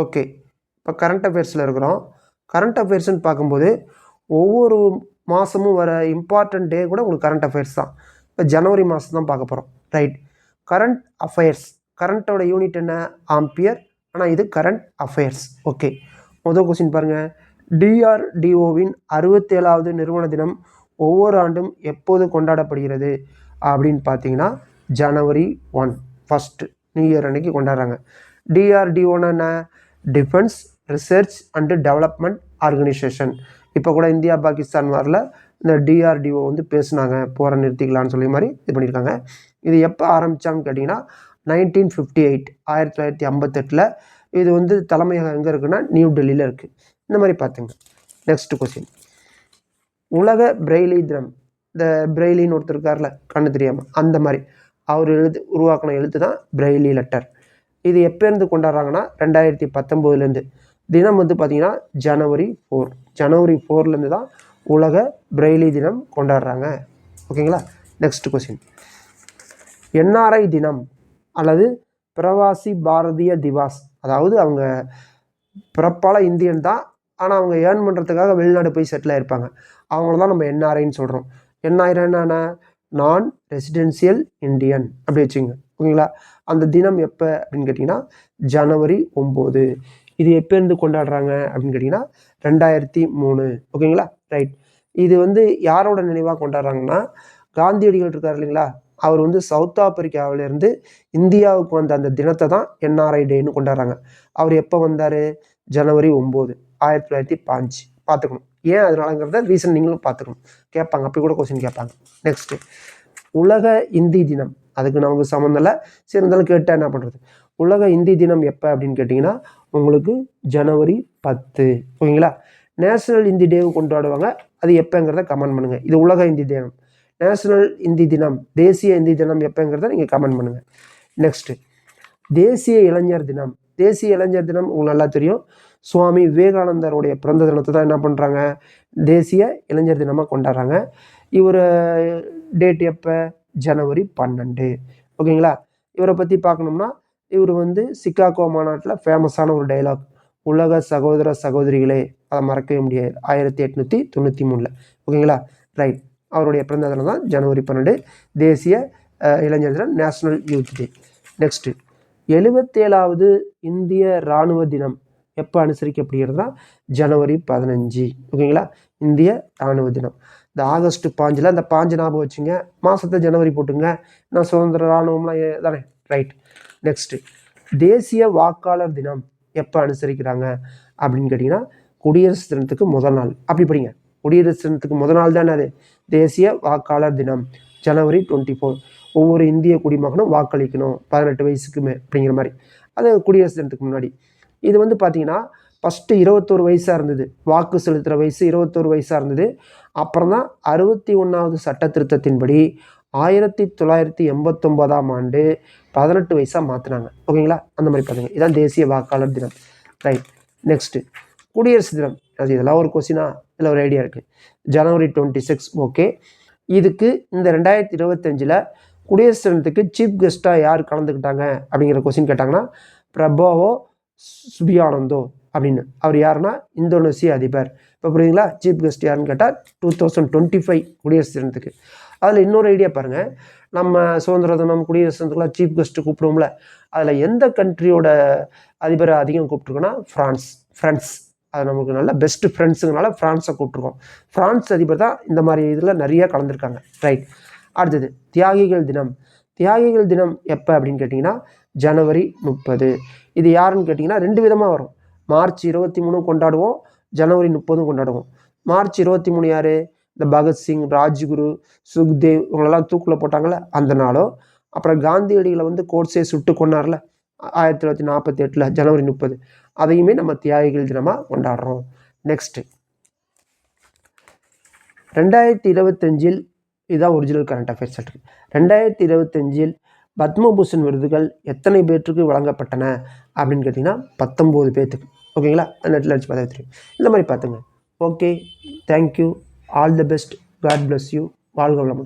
Okay, இப்போ current அஃபேர்ஸில் இருக்கிறோம். Current அஃபேர்ஸ்னு பார்க்கும்போது ஒவ்வொரு மாதமும் வர இம்பார்ட்டன்ட் டே கூட உங்களுக்கு கரண்ட் அஃபேர்ஸ் தான். இப்போ ஜனவரி மாதம் தான் பார்க்க போகிறோம். ரைட், கரண்ட் அஃபேர்ஸ், கரண்ட்டோட யூனிட் என்ன? ஆம்பியர். ஆனால் இது கரண்ட் அஃபேர்ஸ். ஓகே, முதல் கொஸ்டின் பாருங்கள். டிஆர்டிஓவின் 67வது நிறுவன தினம் ஒவ்வொரு ஆண்டும் எப்போது கொண்டாடப்படுகிறது அப்படின்னு பார்த்தீங்கன்னா ஜனவரி 1 ஃபஸ்ட்டு நியூ இயர் அன்னைக்கு கொண்டாடுறாங்க. டிஆர்டிஓன்னு என்ன? Defence research and development organisation. இப்போ கூட இந்தியா பாகிஸ்தான் வரல இந்த டிஆர்டிஓ வந்து பேசுனாங்க, போகிற நிறுத்திக்கலான்னு சொல்லி மாதிரி இது பண்ணியிருக்காங்க. இது எப்போ ஆரம்பித்தான்னு கேட்டிங்கன்னா 1958 1958. இது வந்து தலைமையகம் எங்கே இருக்குன்னா நியூ டெல்லியில் இருக்குது. இந்த மாதிரி பார்த்துங்க. நெக்ஸ்ட் கொஸ்டின், உலக பிரெய்லி தினம். இந்த பிரெய்லின்னு ஒருத்தர் இருக்கார்ல, கண்ணு தெரியாமல், அந்த மாதிரி அவர் உருவாக்கின எழுத்து தான் பிரெய்லி லெட்டர். இது எப்போருந்து கொண்டாடுறாங்கன்னா 2019. தினம் வந்து பார்த்திங்கன்னா ஜனவரி 4. ஜனவரி 4 தான் உலக பிரெய்லி தினம் கொண்டாடுறாங்க. ஓகேங்களா? நெக்ஸ்ட் கொஸ்டின், என்ஆர்ஐ தினம் அல்லது பிரவாசி பாரதிய திவாஸ். அதாவது அவங்க பிறப்பால இந்தியன் தான், ஆனால் அவங்க ஏர்ன் பண்ணுறதுக்காக வெளிநாடு போய் செட்டில் ஆகிருப்பாங்க. அவங்கள தான் நம்ம என்ஆர்ஐன்னு சொல்கிறோம். என்ஆர்ஐ என்னென்ன? நான் ரெசிடென்சியல் இந்தியன் அப்படி வச்சுங்க. ஓகேங்களா? அந்த தினம் எப்போ அப்படின்னு கேட்டிங்கன்னா ஜனவரி 9. இது எப்போருந்து கொண்டாடுறாங்க அப்படின்னு கேட்டிங்கன்னா 2003. ஓகேங்களா? ரைட், இது வந்து யாரோட நினைவாக கொண்டாடுறாங்கன்னா காந்தியடிகள் இருக்கார் இல்லைங்களா, அவர் வந்து சவுத் ஆப்பிரிக்காவிலேருந்து இந்தியாவுக்கு வந்த அந்த தினத்தை தான் என்ஆர்ஐ டேன்னு கொண்டாடுறாங்க. அவர் எப்போ வந்தார்? ஜனவரி 9 1905. பார்த்துக்கணும் ஏன் அதனாலங்கிறத ரீசன் நீங்களும் பார்த்துக்கணும். கேட்பாங்க, அப்படி கூட கொஸ்டின் கேட்பாங்க. நெக்ஸ்ட்டு, உலக இந்தி தினம். அதுக்கு நமக்கு சம்மந்தம் இல்லை, சரி இருந்தாலும் கேட்டால் என்ன பண்ணுறது. உலக இந்தி தினம் எப்போ அப்படின்னு கேட்டிங்கன்னா உங்களுக்கு ஜனவரி 10. ஓகேங்களா? நேஷனல் இந்தி டேவு கொண்டாடுவாங்க, அது எப்போங்கிறத கமெண்ட் பண்ணுங்கள். இது உலக இந்தி தினம். நேஷனல் இந்தி தினம், தேசிய இந்தி தினம் எப்போங்கிறத நீங்கள் கமெண்ட் பண்ணுங்கள். நெக்ஸ்ட்டு, தேசிய இளைஞர் தினம். தேசிய இளைஞர் தினம் உங்களுக்கு நல்லா தெரியும். சுவாமி விவேகானந்தருடைய பிறந்த தினத்தை தான் என்ன பண்ணுறாங்க? தேசிய இளைஞர் தினமாக கொண்டாடுறாங்க. இவர் டேட் எப்போ? ஜனவரி 12. ஓகேங்களா? இவரை பற்றி பார்க்கணும்னா இவர் வந்து சிகாகோ மாநாட்டில் ஃபேமஸான ஒரு டைலாக், உலக சகோதர சகோதரிகளே, அதை மறக்கவே முடியாது, 1893. ஓகேங்களா? ரைட், அவருடைய பிறந்த தினம் தான் ஜனவரி 12, தேசிய இளைஞர் தினம், நேஷனல் யூத் டே. நெக்ஸ்ட்டு, 77வது இந்திய இராணுவ தினம் எப்போ அனுசரிக்கப்படுகிறதுனா ஜனவரி 15. ஓகேங்களா? இந்திய இராணுவ தினம். இந்த ஆகஸ்ட் 5 அந்த 5 ஞாபகம் வச்சுங்க, மாதத்தை ஜனவரி போட்டுங்க, நான் சுதந்திர இராணுவம்லாம் தானே. ரைட், நெக்ஸ்ட்டு, தேசிய வாக்காளர் தினம் எப்போ அனுசரிக்கிறாங்க அப்படின்னு கேட்டிங்கன்னா குடியரசு தினத்துக்கு முதல் நாள். அப்படி படிங்க, குடியரசு தினத்துக்கு முதல் நாள் தானே அது தேசிய வாக்காளர் தினம், ஜனவரி 24. ஒவ்வொரு இந்திய குடிமகனும் வாக்களிக்கணும் 18 வயசுக்குமே அப்படிங்கிற மாதிரி. அது குடியரசு தினத்துக்கு முன்னாடி. இது வந்து பார்த்திங்கன்னா ஃபஸ்ட்டு 21 வயசாக இருந்தது, வாக்கு செலுத்துகிற வயசு 21 வயசாக இருந்தது. அப்புறம் தான் 61வது சட்ட திருத்தத்தின்படி 1989ஆம் ஆண்டு 18 வயசாக மாற்றினாங்க. ஓகேங்களா? அந்த மாதிரி பார்த்துங்க. இதான் தேசிய வாக்காளர் தினம். ரைட், நெக்ஸ்ட்டு, குடியரசு தினம். அது இதெல்லாம் ஒரு கொஸ்டினா, இதில் ஒரு ஐடியா இருக்குது. ஜனவரி 26. ஓகே, இதுக்கு இந்த 2025 குடியரசு தினத்துக்கு சீஃப் கெஸ்ட்டாக யார் கலந்துக்கிட்டாங்க அப்படிங்கிற கொஸ்டின் கேட்டாங்கன்னா பிரபோவோ சுபியானந்தோ அப்படின்னு. அவர் யாருன்னா இந்தோனேசிய அதிபர். இப்போ புரியுதுங்களா? சீஃப் கெஸ்ட் யாருன்னு கேட்டால் 2025 குடியரசு தினத்துக்கு. அதில் இன்னொரு ஐடியா பாருங்கள், நம்ம சுதந்திர தினம் குடியரசு தினத்துக்குலாம் சீஃப் கெஸ்ட்டு கூப்பிடுவோம்ல, அதில் எந்த கண்ட்ரியோட அதிபரை அதிகம் கூப்பிட்ருக்கோன்னா ஃப்ரான்ஸ். அது நமக்கு நல்ல பெஸ்ட்டு ஃப்ரெண்ட்ஸுங்கனால ஃப்ரான்ஸை கூப்பிட்ருக்கோம். ஃப்ரான்ஸ் அதிபர் தான் இந்த மாதிரி இதில் நிறைய கலந்துருக்காங்க. ரைட், அடுத்தது தியாகிகள் தினம். தியாகிகள் தினம் எப்போ அப்படின்னு கேட்டிங்கன்னா ஜனவரி 30. இது யாருன்னு கேட்டிங்கன்னா 2 விதமாக வரும். மார்ச் 23 கொண்டாடுவோம், ஜனவரி 30 கொண்டாடுவோம். மார்ச் 23 யார்? இந்த பகத்சிங், ராஜ்குரு, சுக்தேவ் இவங்களெல்லாம் தூக்கில் போட்டாங்களே அந்த நாளோ, அப்புறம் காந்தியடிகளை வந்து கோட்ஸே சுட்டு கொண்டார்ல 1948 ஜனவரி 30, அதையுமே நம்ம தியாகிகள் தினமாக கொண்டாடுறோம். நெக்ஸ்ட்டு, 2025 இதுதான் ஒரிஜினல் கரண்ட் அஃபேர்ஸ் இருக்குது. 2025 பத்மபூஷன் விருதுகள் எத்தனை பேர்த்துக்கு வழங்கப்பட்டன அப்படின்னு கேட்டிங்கன்னா 19 பேர்த்துக்கு. ஓகேங்களா? நெட்டில் அடிச்சு பார்த்தா தெரியும். இந்த மாதிரி பார்த்துங்க. Okay, thank you, all the best, God bless you, வாழ்க வளமுடன்.